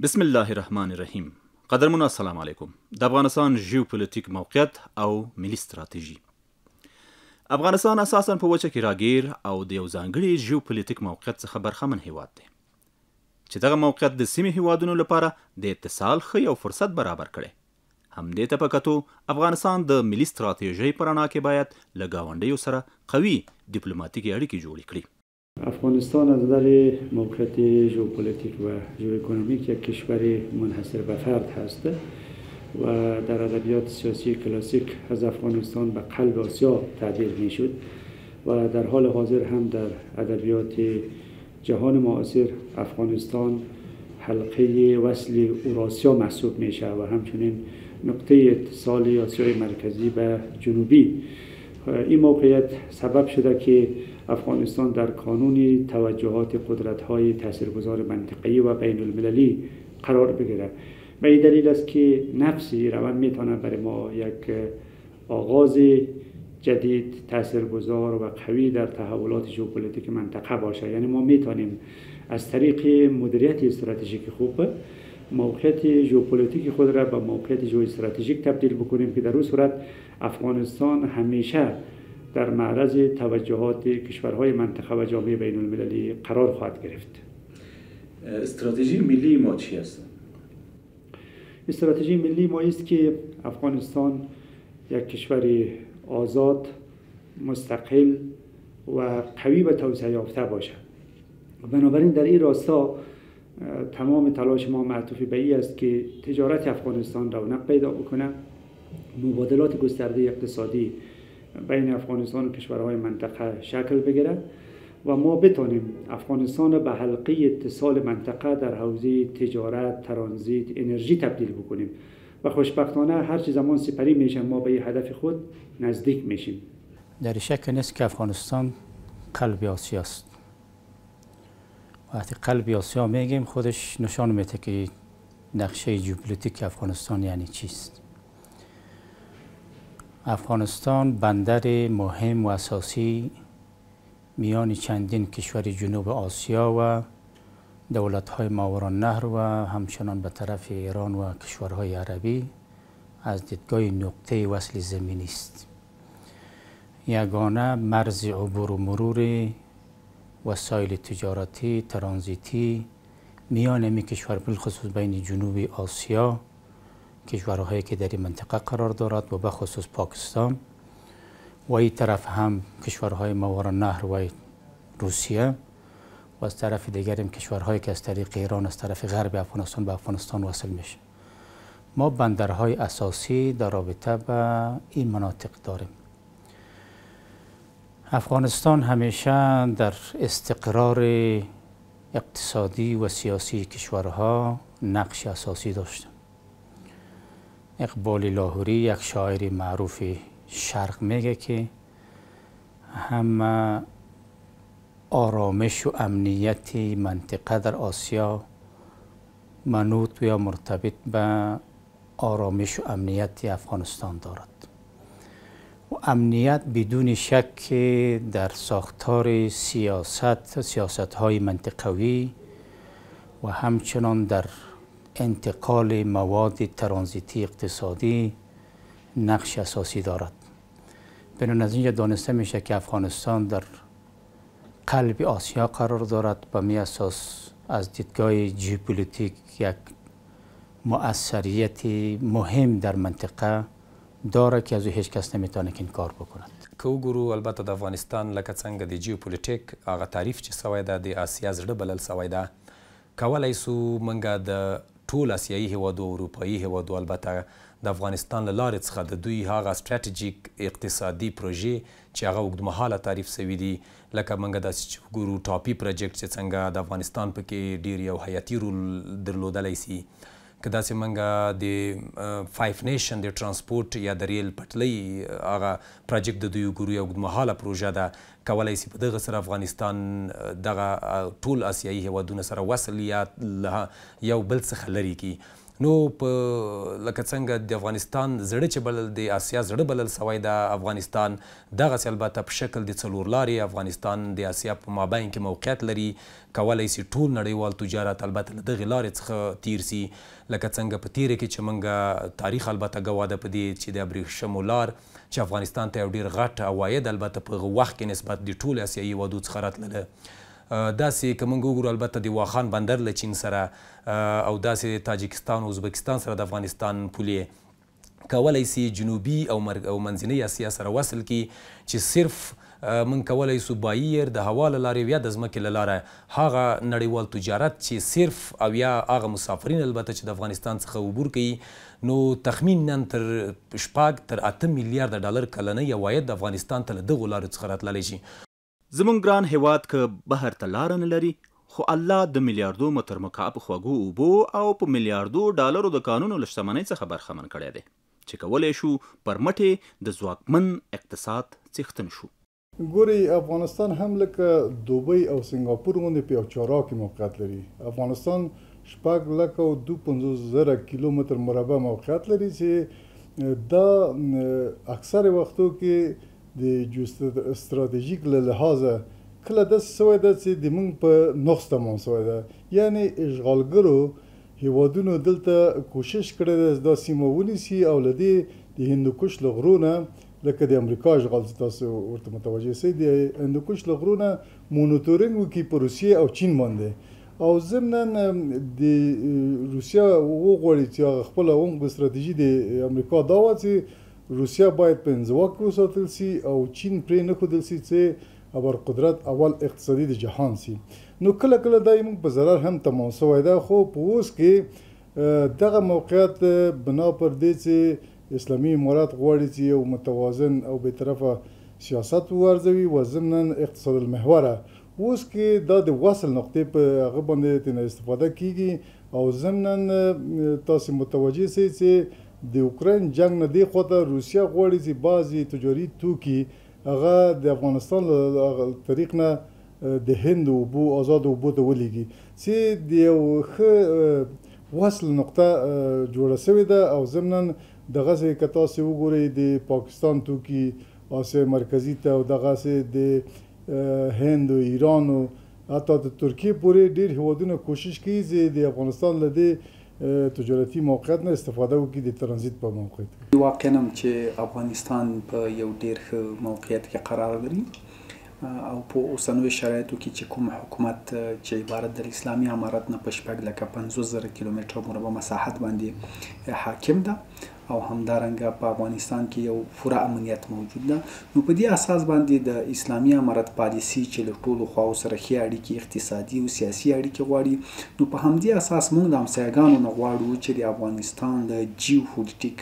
بسم الله الرحمن الرحیم. قدرمنو السلام علیکم. د افغانستان ژیوپولیټیک موقعیت او ملي ستراتیژي. افغانستان اساساً په وچه کې راګیر او د یو ځانګړي ژیوپولیټیک موقعیت څخه برخمن هیواد دی چې دغه موقعیت د سیمې هیوادونو لپاره د اتصال ښه یو فرصت برابر کړي. همدې ته په کتو افغانستان د ملي ستراتیژۍ په رڼا کې باید له ګاونډیو سره قوي ډیپلوماتیکي اړیکې جوړې کړي. افغانستان از نظر موقعیت ژئوپلیتیک و ژئواکونومیک یک کشور منحصر به فرد هست و در ادبیات سیاسی کلاسیک از افغانستان به قلب آسیا تعبیر می شد و در حال حاضر هم در ادبیات جهان معاصر افغانستان حلقه وصل اوراسیا محسوب می شود و همچنین نقطه اتصال آسیای مرکزی به جنوبی. این موقعیت سبب شده که افغانستان در کانون توجهات قدرت‌های تاثیرگذار منطقه‌ای و بین المللی قرار بگیرد و این دلیل است که نفسی روند میتونه برای ما یک آغاز جدید تاثیرگذار و قوی در تحولات ژئوپلیتیک منطقه باشه. یعنی ما میتونیم از طریق مدیریت استراتژیک خوب موقعیت ژئوپلیتیک خود را به موقعیت ژئواستراتژیک تبدیل بکنیم که در اون صورت افغانستان همیشه در معرض توجهات کشورهای منطقه و جامعه بین المللی قرار خواهد گرفت. استراتژی ملی ما چی است؟ استراتژی ملی ما است که افغانستان یک کشور آزاد، مستقل و قوی و توسعه یافته باشد. بنابراین در این راستا تمام تلاش ما معطوف به این است که تجارت افغانستان رونق پیدا بکنه، مبادلات گسترده اقتصادی بین افغانستان و کشورهای منطقه شکل بگیره و ما بتونیم افغانستان به حلقه اتصال منطقه در حوزه تجارت، ترانزیت، انرژی تبدیل بکنیم و خوشبختانه هر چه زمان سپری میشه ما به این هدف خود نزدیک میشیم. در شک نیست که افغانستان قلب آسیا است. وقتی قلب آسیا میگیم خودش نشان میده که نقشه ژئوپلیتیک افغانستان یعنی چیست. افغانستان بندر مهم و اساسی میان چندین کشور جنوب آسیا و دولت‌های ماورالنهر و همچنان به طرف ایران و کشورهای عربی از دیدگاه نقطه وصل زمینی است. یگانه مرز عبور و مرور وسایل تجارتی، ترانزیتی میان این کشور بالخصوص بین جنوب آسیا، کشورهایی که در این منطقه قرار دارد و به خصوص پاکستان و این طرف هم کشورهای ماورالنهر و روسیه و از طرف دیگر هم کشورهایی که از طریق ایران از طرف غرب افغانستان به افغانستان وصل میشه. ما بندرهای اساسی در رابطه به این مناطق داریم. افغانستان همیشه در استقرار اقتصادی و سیاسی کشورها نقش اساسی داشته. اقبال لاهوری یک شاعر معروف شرق میگه که هم آرامش و امنیت منطقه در آسیا منوط یا مرتبط به آرامش و امنیت افغانستان دارد و امنیت بدون شک در ساختار سیاست‌های منطقوی و همچنان در انتقال مواد ترانزیتی اقتصادی نقش اساسی دارد. بنابراین از اینجا دانسته میشه که افغانستان در قلب آسیا قرار دارد و می اساس از دیدگاه ژئوپلیتیک یک مؤثریت مهم در منطقه داره که از هیچ کس نمیتونه که انکار بکند. که وګورو البته د افغانستان لکه څنګه د ژئوپلیټیک هغه تعریف چې سوی ده د آسیا زړه بلل سوی ده، کولی سو موږ د ټول آسیایي هیوادو او اروپایي هیوادو البته د افغانستان له لارې څخه د دوی هغه سټراټیژیک اقتصادي پروژې چې هغه اوږدمهاله تعریف سوي دي، لکه موږ داسې چې وګورو ټاپي پروجیکټ چې څنګه د افغانستان پکې ډېر یو حیاتي رول درلودلی سي، که داسې موږ د 5 نیشن د ترانسپورټ یا د ریل پټلۍ هغه پروجیکټ د دوی وګورو یو اوږدمهاله پروژه ده، کولی سي په دغه سره افغانستان دغه ټول آسیایي هیوادونه سره وصل یا له یو بل څخه لرې کړي. نو په لکه څنګه د افغانستان زړه چې بلل د آسیا زړه بلل سوی د افغانستان دغسې البته په شکل د څلور لارې افغانستان د آسیا په مابین کې موقعیت لري کولی سي ټول نړیوال تجارت البته له دغې لارې څخه تیر سي لکه څنګه په تیره کې چې موږ تاریخ البته ګواه ده په دې چې د ابریشمو لار چې افغانستان ته یو ډېر غټ عواید البته په هغه وخت کې نسبت د ټولو آسیایي هېوادو څخه راتلله داسې که موږ وګورو البته د واخان بندر له چین سره او داسې تاجکستان او ازبکستان سره د افغانستان پولې کولی سي جنوبي او منځنۍ اسیا سره وصل کړي چې صرف موږ کولی سو بایر د هوا له لارې یا د ځمکې له لاره هغه نړیوال تجارت چې صرف او یا هغه مسافرین البته چې د افغانستان څخه عبور کوي نو تخمینا تر 6 تر 8 میلیارده ډالر کلنی عواید د افغانستان ته له دغو لارو څخه راتللی شي زمونږ ګران هیواد که بهر ته لاره نه لري خو الله د میلیاردو متر مکعب خوږو اوبو او په میلیاردو ډالرو د کانونو له شتمنۍ څخه برخمن کړی دی چې کولی شو پر مټې د ځواکمن اقتصاد څښتن شو ګوري افغانستان هم لکه دوبۍ او سنګاپور غوندې په یو چارواکي موقعیت لري افغانستان 6,52,000 کیلومتر مربع موقعیت لري چې دا اکثر وختو کې د جیوستراتیژیک له لحاظه کله داسې سوی ده چې د موږ په نقص تمام سوی ده یعنی اشغالګرو هیوادونو دلته کوشش کړی ده دا سیمه ونیسي او له دې د هندوکش له غرو نه لکه د امریکا اشغال چې تاسو ورته متوجه سئ د هندوکش له غرو نه مونیټورینګ وکړي په روسیې او چین باندې او ضمنا د روسیه وغواړي چې هغه خپله عمق استراتیژي د امریکا دا وه چې روسیه باید په انزوا کې وساتل سي او چین پرې نه ښودل سي چې ابرقدرت اول اقتصادي د جهان سي نو کله کله دا موږ په ضرر هم تمام سوی ده خو په اوس کې دغه موقعیت بنا پر دې چې اسلامي امارات غواړي چې یو متوازن او بېطرفه سیاست وارزوي و ضمنا اقتصاد المحوره اوس کې دا د وصل نقطې په هغه باندې ترنه استفاده کیږي او ضمنا تاسو متوجه سئ چې د اوکراین جنگ نه دی خواته روسیه غواړي چې بعضې تجاري توکي هغه د افغانستان له طریق نه د هند اوبو آزاد اوبو ته ولیږي چې د یو ښه وصل نقطه جوړه سوې ده او ضمنا دغسې که تاسې وګورئ د پاکستان توکي آسیا مرکزي ته او دغسې د هند و ایران و حتی د ترکیې پورې ډېر هیوادونه کوشش کوي چې د افغانستان له دې تجارتي موقعیت نه استفاده وکړي د ترانزیت په موقعیت واقعا هم چې افغانستان په یو ډېر ښه موقعیت کې قرار لري او په اوسنیو شرایطو کې چې کوم حکومت چې عبارت د اسلامي امارت نه په 6,50,000 کیلومتر مربع مساحت باندې حاکم ده او همدارنګه په افغانستان کې یو پوره امنیت موجود ده نو په دې اساس باندې د اسلامي امارت پالیسي چې له ټولو خواو سره ښې اړیکې اقتصادي او سیاسي اړیکې غواړي نو په همدې اساس موږ د همسایګانو نه غواړو چې د افغانستان د جیوپولیټیک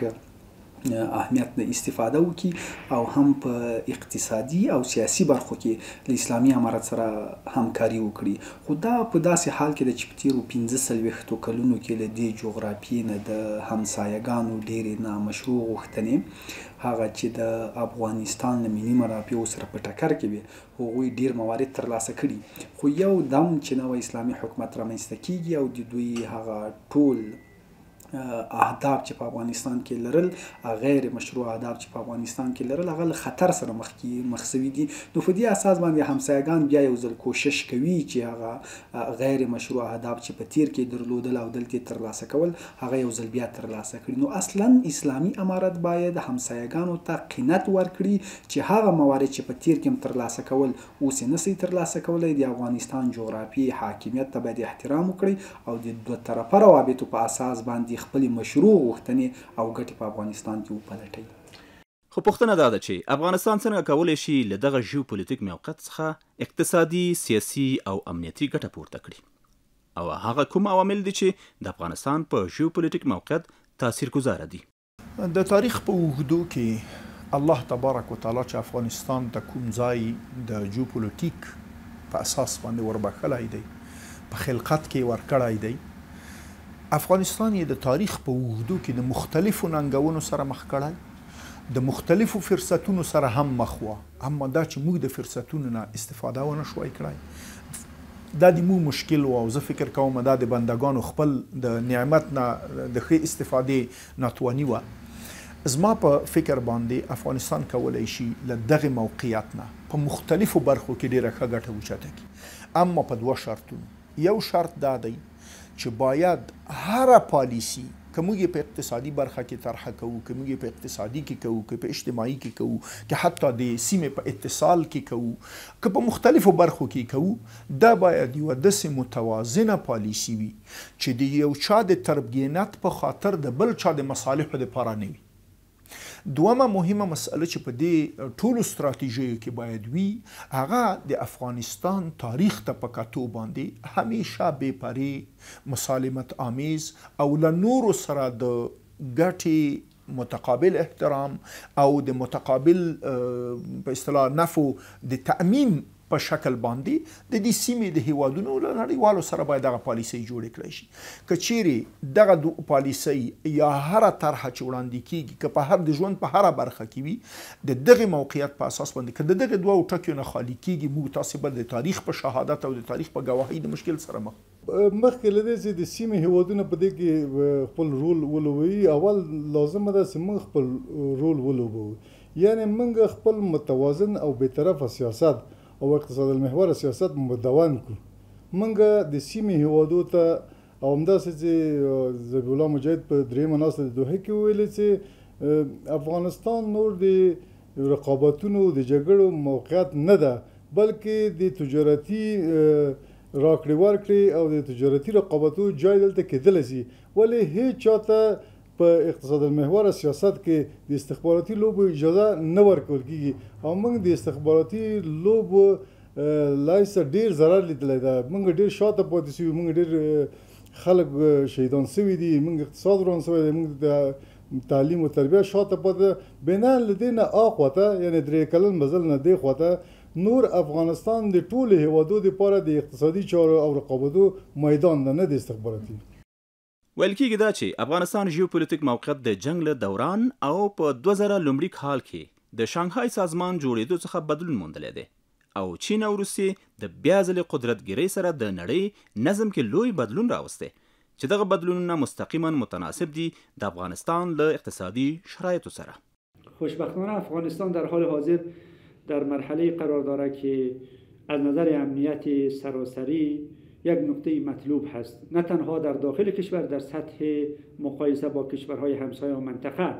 اهمیت نه استفاده وکړي او هم په اقتصادي او سیاسي برخو کې له اسلامي امارت سره همکاري وکړي خو دا په داسې حال کې ده چې په تېرو 15 کلونو کې له دې جغرافیې نه د همسایګانو ډېرې نامشروع غوښتنې هغه چې د افغانستان له ملي منافعو سره په ټکر کې وي هغوی ډېر موارد ترلاسه کړي خو یو دم چې نوی اسلامي حکومت رامنځته کیږي او د دوی هغه ټول اهداف چې په افغانستان کې لرل غیر مشروع اهداف چې په افغانستان کې لرل هغه له خطر سره مخ شوي دي نو په دې اساس باندې همسایګان بیا یو ځل کوشش کوي چې هغه غیر مشروع اهداف چې په تیر کې درلودل او دلته ترلاسه کول هغه یو ځل بیا ترلاسه کړي نو اصلا اسلامي امارت باید همسایګانو ته قناعت ورکړي چې هغه موارد چې په تیر کې ترلاسه کول اوس نه سي ترلاسه کولای د افغانستان جغرافي حاکمیت ته باید احترام وکړي او د دوه طرفه روابطو په اساس باندې خپل مشروع غوښتنې او ګټې په افغانستان کې وپلټي خو پوښتنه دا ده چې افغانستان څنګه کولی شي له دغه ژیوپولیټیک موقعیت څخه اقتصادي سیاسي او امنیتي ګټه پورته کړي او هغه کوم عوامل دي چې د افغانستان په ژیوپولیټیک موقعیت تاثیرګذاره دي د تاریخ په اوږدو کې الله تبارک وتعالی چې افغانستان ته کوم ځای د ژیوپولیټیک په اساس باندې وربخلی دی په خلقت کې ورکړی دی افغانستان یې د تاریخ په اوږدو کې د مختلفو ننګونو سره مخ کړی د مختلفو فرصتونو سره هم مخ وه اما دا چې موږ د فرصتونو نه استفاده ونه شوای کړی دا د مو مشکل او زه فکر کوم دا د بندگانو خپل د نعمت نه د ښه استفادې ناتواني وه زما په فکر باندې افغانستان کولی شي له دغه موقعیت نه په مختلفو برخو کې ډېره ښه ګټه اوچته کړي اما په دوه شرطونو یو شرط دا دی چې باید هره پالیسي که موږ په اقتصادي برخه کې طرحه کوو که موږ په اقتصادي کې کوو که په اجتماعي کې کوو که حتی د سیمې په اتصال کې کوو که په مختلفو برخو کې کوو دا باید یوه داسې متوازنه پالیسي وي چې د یو چا د تربیینت په خاطر د بل چا د مصالحو دپاره نه وي دومه مهمه مسئله چې په دې ټولو ستراتیژیو کې باید وي هغه د افغانستان تاریخ ته په کتو باندې همیشه بې پرې مسالمت آمیز او له نورو سره د ګټې متقابل احترام او د متقابل په اصطلاح نفو د تأمین په شکل باندې د دې سیمې د هیوادونو له نړیوالو سره باید دغه پالیسۍ جوړې کړی شي که چیرې دغه پالیسۍ یا هره طرحه چې وړاندې کیږي که په هر د ژوند په هره برخه کې وي د دغې موقعیت په اساس باندې که د دغې دوو ټکیو نه خالي کیږي موږ تاسې به د تاریخ په شهادت او د تاریخ په ګواهۍ د مشکل سره مخکې له دې چې د سیمې هیوادونه په دې کې خپل رول ولوبوي اول لازمه ده چې موږ خپل رول ولوبوو یعنې موږ خپل متوازن او بېطرفه سیاست او اقتصاد المحور سیاست مدون کو منګه د سیمې هیوادو ته او همداسې چې ذبیح الله مجاهد په درېیمه ناسته د دوحې کې ویلي چې افغانستان نور د رقابتونو د جګړو موقعیت نه ده بلکې د تجارتي راکړې ورکړې او د تجارتي رقابتو جای دلته کېدلی شي ولې هېڅ چاته په اقتصاد المحور سیاست کې د استخباراتي لوبو اجازه نه ورکول کېږي او موږ د استخباراتي لوبو لایسه ډېر ضرر لیدلی ده موږ ډېر شاته پاتې شوي موږ ډېر خلک شهیدان شوي دي موږ اقتصاد وران شوی دی موږ د تعلیم و تربیه شاته پاتې ده بنا له دې نه اخواته یعنې درې کلن مزل نه دې خواته نور افغانستان د ټولو هیوادو دپاره د اقتصادي چارو او رقابتو میدان ده نه د استخباراتي ویل کېږي دا چې افغانستان ژیوپولیټیک موقعیت د جنگ له دوران او په 2000 لومړي کال کې د شانګهای سازمان جوړېدو څخه بدلون موندلی دی او چین او روسیې د بیا ځلې قدرتګیرۍ سره د نړۍ نظم کې لوی بدلون راوستی چې دغه بدلونونه مستقیما متناسب دي د افغانستان له اقتصادي شرایطو سره خوشبختانه افغانستان در حال حاضر در مرحله قرار دارد که از نظر امنیت سراسری یک نکته مطلوب هست نه تنها در داخل کشور در سطح مقایسه با کشورهای همسایه و منطقه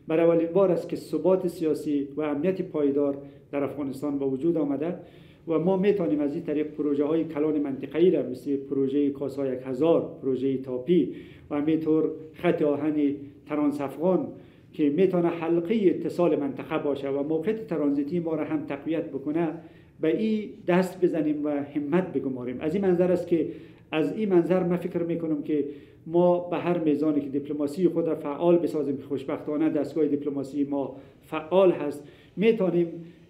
بر اولین بار است که ثبات سیاسی و امنیت پایدار در افغانستان به وجود آمده و ما میتونیم از این طریق پروژه های کلان منطقه‌ای را مثل پروژه کاسا 1000 پروژه تاپی و همینطور خط آهن ترانس افغان که میتونه حلقه اتصال منطقه باشه و موقعیت ترانزیتی ما را هم تقویت بکنه به این دست بزنیم و همت بگماریم از این منظر است که از این منظر من فکر میکنم که ما به هر میزانی که دیپلماسی خود را فعال بسازیم که خوشبختانه دستگاه دیپلماسی ما فعال هست میتونیم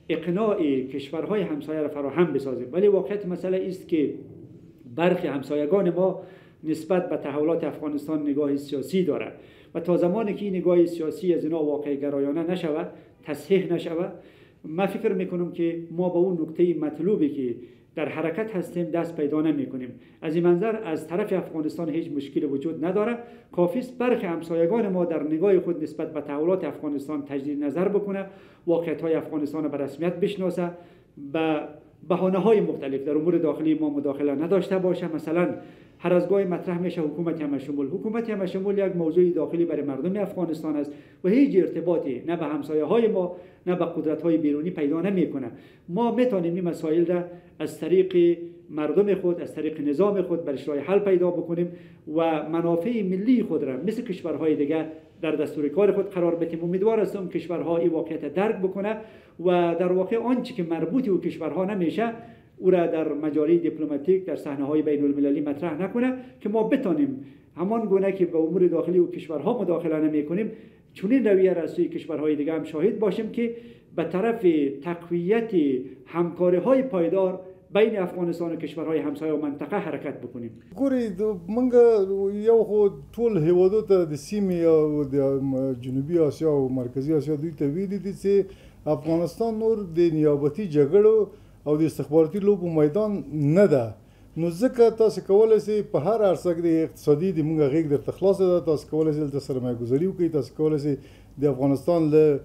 اقناع کشورهای همسایه را فراهم بسازیم ولی واقعیت مسئله است که برخی همسایگان ما نسبت به تحولات افغانستان نگاه سیاسی دارد و تا زمانی که این نگاه سیاسی از اینا واقع گرایانه نشود تصحیح نشود من فکر میکنم که ما به اون نکته مطلوبی که در حرکت هستیم دست پیدا نمیکنیم از این منظر از طرف افغانستان هیچ مشکل وجود نداره کافی است برخی همسایگان ما در نگاه خود نسبت به تحولات افغانستان تجدید نظر بکنه واقعیت‌های افغانستان به رسمیت بشناسه به بهانه‌های مختلف در امور داخلی ما مداخله نداشته باشه مثلا هر از گاهی مطرح میشه حکومت همشمول حکومت همشمول یک موضوع داخلی برای مردم افغانستان است و هیچ ارتباطی نه به همسایه‌های ما نه به قدرت‌های بیرونی پیدا نمی‌کنه ما میتونیم این مسائل را از طریق مردم خود از طریق نظام خود برای راه حل پیدا بکنیم و منافع ملی خود را مثل کشورهای دیگر در دستور کار خود قرار بدیم امیدوار هستم کشورها این واقعیت درک بکنه و در واقع آنچه که مربوط به کشورها نمیشه او را در مجاری دیپلماتیک در صحنه‌های بین‌المللی مطرح نکنه که ما بتونیم همان گونه که به امور داخلی و کشورها مداخله نمی‌کنیم چنین رویه را از سوی کشورهای دیگر هم شاهد باشیم که به طرف تقویت همکاری‌های پایدار بین افغانستان و کشورهای همسایه و منطقه حرکت بکنیم. ګوري موږ یو خو ټول هیوادو ته د سیمې او د جنوبي اسیا او مرکزی اسیا دوی ته ویلي دي چې افغانستان نور د نیابتي جګړو او د استخباراتي لوبو میدان نه ده نو ځکه تاسو کولی شئ په هر عرصه کې د اقتصادي د موږ غېږ درته خلاصه ده، تاسو کولی شئ دلته سرمایه‌ګذاري وکړئ، تاسو کولی شئ د افغانستان له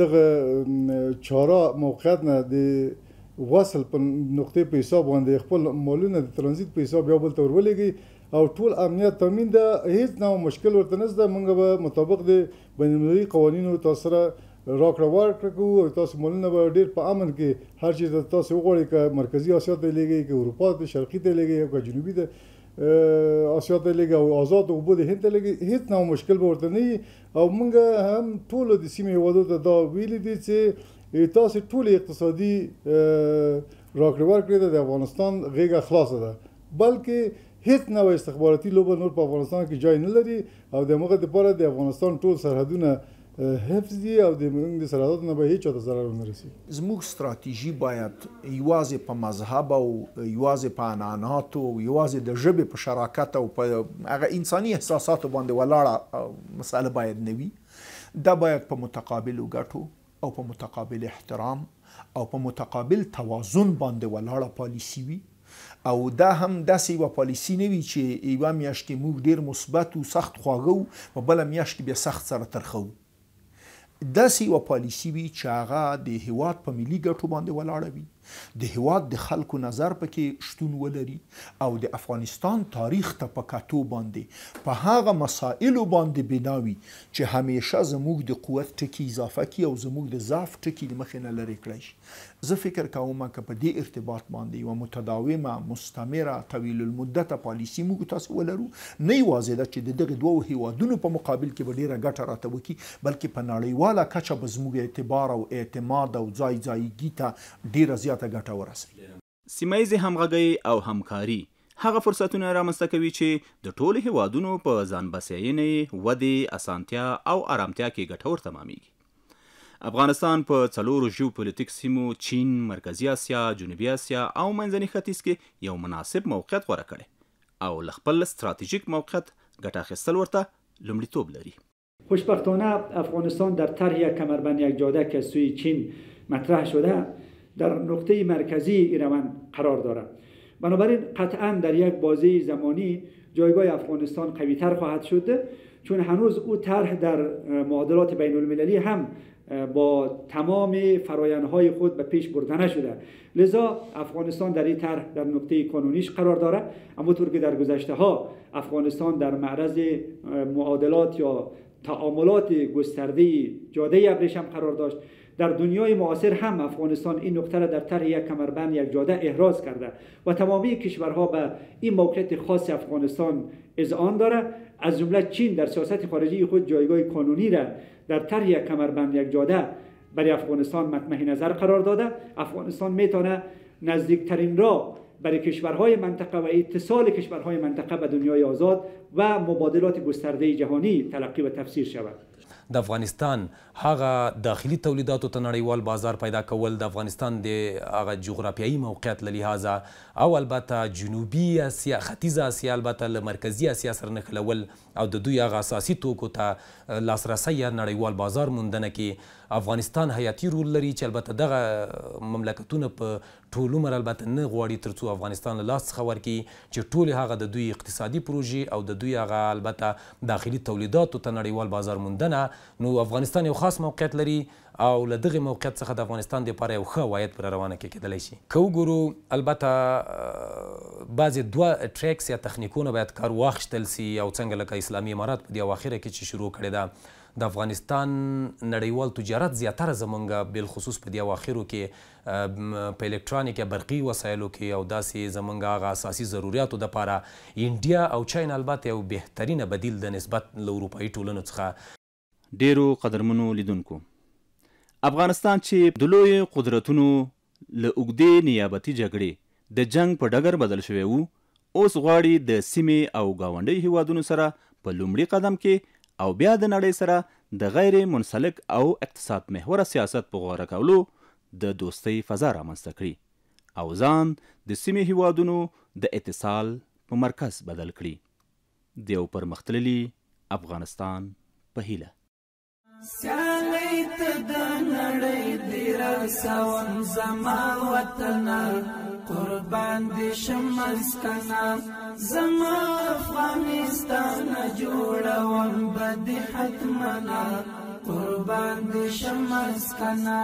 دغه چاره موقعیت نه د وصل په نقطې په حساب باندې خپل مالونه د ترانزیت په حساب یو بل ته ورولېږئ او ټول امنیت تامین ده، هیڅ نوع مشکل ورته نشته. موږ به مطابق د بین المللي قوانینو تاسو سره راکړه ورکړه کوو او تاسو مالونه به ډېر په امن کې هر چیز ته تاسو وغواړئ، که مرکزي اسیا ته لېږئ، که اروپا ته شرقي ته لېږئ، او که جنوبي ته اسیا ته لېږئ او آزاد اوبو د هند ته لېږئ، هېڅ نوع مشکل به ورته نه وي. او موږ هم ټولو د سیمې هېوادو ته دا ویلي دي چې تاسو ټولې اقتصادي راکړې ورکړې ته د افغانستان غېږه خلاصه ده، بلکې هیڅ نوع استخباراتي لوبه نور په افغانستان کې جای نه لري او د هغه دپاره د افغانستان ټول سرحدونه حفظ دي او د موږ د سرحداتو نه به هیڅ چاته ضرر ونه رسي. زموږ ستراتیژي باید یوازې په مذهب او یوازې په عنعناتو او یوازې د ژبې په شراکت او په هغه انساني احساساتو باندې ولاړه مسأله باید نه وي. دا باید په متقابلو ګټو او په متقابل احترام او په متقابل توازن باندې ولاړه پالیسي وي. او دا هم داسې یوه پالیسي نه وي چې یوه میاشت کې موږ ډېر مثبت و سخت خواږه و په بله میاشت کې بیا سخت سره ترخه و. داسې یوه پالیسي وي چې هغه د هیواد په ملي ګټو باندې ولاړه وي، د هیواد د خلکو نظر پکې شتون ولري او د افغانستان تاریخ ته په کتو باندې په هغه مسائلو باندې بنا وي چې همیشه زموږ د قوت ټکي اضافه کړي او زموږ د ضعف ټکي د مخې نه لرې کړی شي. زه فکر کوم که په دې ارتباط باندې یوه متداومه مستمره طویل المدته پالیسي موږ تاسو ولرو، نه یوازې ده چې د دغه دوو هیوادونو په مقابل کې به ډېره ګټه راته وکړي، بلکې په نړیواله کچه به زموږ اعتبار او اعتماد او ځایګي ته ډېره زیاته ګټه ورسوي. سیمه همغږي او همکاري هغه فرصتونه رامنځته کوي چې د ټولو هیوادونو په ځان بسیاینې، ودې، اسانتیا او ارامتیا کې ګټور تمامیږي. افغانستان په څلورو ژوپولیټیک سیمو چین، مرکزي اسیا، جنوبي اسیا او منځني ختیځ کې یو مناسب موقعیت غوره کړی او له خپل ستراتیژیک موقعیت ګټه اخیستل ورته لومړیتوب لري. خوشبختانه افغانستان در طرح یک کمربند یک جاده که سوی چین مطرح شده در نقطه مرکزی این روند قرار دارد. بنابراین قطعا در یک بازه زمانی جایگاه افغانستان قوی‌تر خواهد شد، چون هنوز او طرح در معادلات بین المللی هم با تمام فرایندهای خود به پیش برده نشده. لذا افغانستان در این طرح در نقطه قانونیش قرار دارد. همونطور که در گذشته ها افغانستان در معرض معادلات یا تعاملات گسترده جاده ابریشم قرار داشت، در دنیای معاصر هم افغانستان این نقطه را در طرح یک کمربند یک جاده احراز کرده و تمامی کشورها به این موقعیت خاص افغانستان اذعان دارد. از جمله چین در سیاست خارجی خود جایگاه قانونی را در طرح یک کمربند یک جاده برای افغانستان مطمع نظر قرار داده. افغانستان میتونه نزدیکترین راه برای کشورهای منطقه و اتصال کشورهای منطقه به دنیای آزاد و مبادلات گسترده جهانی تلقی و تفسیر شود. د افغانستان هغه داخلي تولیداتو ته نړیوال بازار پیدا کول، د افغانستان د هغه جغرافیایي موقعیت له لحاظه او البته جنوبي اسیا، ختیځه اسیا، البته له مرکزي اسیا سره نښلول او د دوی هغه اساسي توکو ته لاسرسی یا نړیوال بازار موندنه کې افغانستان حیاتي رول لري چې البته دغه مملکتونه په ټول عمر البته نه غواړي تر څو افغانستان له لاس څخه ورکړي چې ټولې هغه د دوی اقتصادي پروژې او د دوی هغه البته داخلي تولیداتو ته نړیوال بازار موندنه. نو افغانستان یو خاص موقعیت لري او له دغې موقعیت څخه د افغانستان دپاره یو ښه عواید پر روانه کې کېدلی شي. که وګورو البته بعضې دوه ټریکس یا تخنیکونه باید کار واخیستل سي او څنګه لکه اسلامي امارات په دې اواخره کې چې شروع کړې ده د افغانستان نړیوال تجارت زیاتره زمونږ بالخصوص په دې اواخرو کې په الکترونیک یا برقي وسایلو کې او داسې زمونږ هغه اساسي ضروریاتو دپاره انډیا او چین البته یو بهترینه بدیل د نسبت له اروپایي ټولنو څخه. ډیرو قدرمنو لیدونکو، افغانستان چې د لوی قدرتونو له اوږدې نیابتي جګړې د جنگ په ډګر بدل شوی وو، اوس غواړي د سیمې او ګاونډي هیوادونو سره په لومړي قدم کې او بیا د نړۍ سره د غیر منسلک او اقتصاد محوره سیاست په غوره کولو د دوستۍ فضا رامنځته کړي او ځان د سیمې هیوادونو د اتصال په مرکز بدل کړي د یو پرمختللي افغانستان په هیله. سیالی ته د نړۍ دی رسون زما وطنه، قربان دي شمس کنا زما افغانستان جوړوم بدي حتمنا قربان دي شمس کنا